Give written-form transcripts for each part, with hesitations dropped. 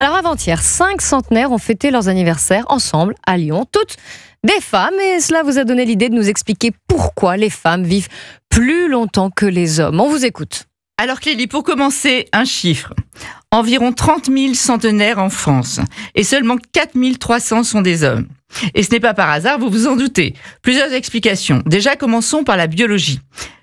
Alors avant-hier, 5 centenaires ont fêté leurs anniversaires ensemble à Lyon, toutes des femmes, et cela vous a donné l'idée de nous expliquer pourquoi les femmes vivent plus longtemps que les hommes. On vous écoute. Alors Clélie, pour commencer, un chiffre. Environ 30 000 centenaires en France et seulement 4 300 sont des hommes. Et ce n'est pas par hasard, vous vous en doutez. Plusieurs explications. Déjà, commençons par la biologie.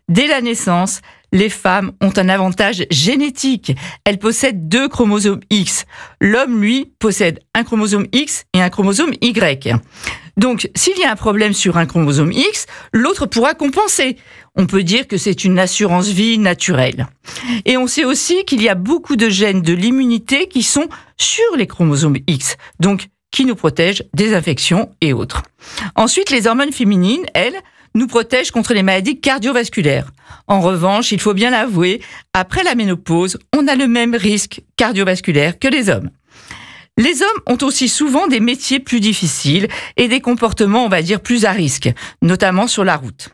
Dès la naissance, les femmes ont un avantage génétique. Elles possèdent 2 chromosomes X. L'homme, lui, possède un chromosome X et un chromosome Y. Donc, s'il y a un problème sur un chromosome X, l'autre pourra compenser. On peut dire que c'est une assurance vie naturelle. Et on sait aussi qu'il y a beaucoup de gènes de l'immunité qui sont sur les chromosomes X, donc qui nous protègent des infections et autres. Ensuite, les hormones féminines, elles, nous protègent contre les maladies cardiovasculaires. En revanche, il faut bien l'avouer, après la ménopause, on a le même risque cardiovasculaire que les hommes. Les hommes ont aussi souvent des métiers plus difficiles et des comportements, on va dire, plus à risque, notamment sur la route.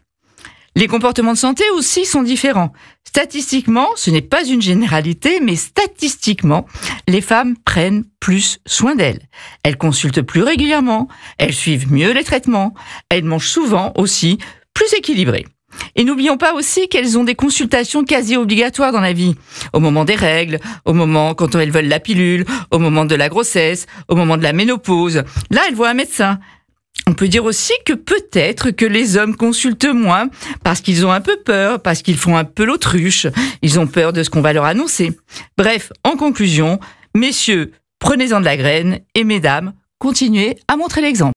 Les comportements de santé aussi sont différents. Statistiquement, ce n'est pas une généralité, mais statistiquement, les femmes prennent plus soin d'elles. Elles consultent plus régulièrement, elles suivent mieux les traitements, elles mangent souvent aussi plus équilibré. Et n'oublions pas aussi qu'elles ont des consultations quasi obligatoires dans la vie. Au moment des règles, au moment quand elles veulent la pilule, au moment de la grossesse, au moment de la ménopause. Là, elles voient un médecin. On peut dire aussi que peut-être que les hommes consultent moins parce qu'ils ont un peu peur, parce qu'ils font un peu l'autruche. Ils ont peur de ce qu'on va leur annoncer. Bref, en conclusion, messieurs, prenez-en de la graine et mesdames, continuez à montrer l'exemple.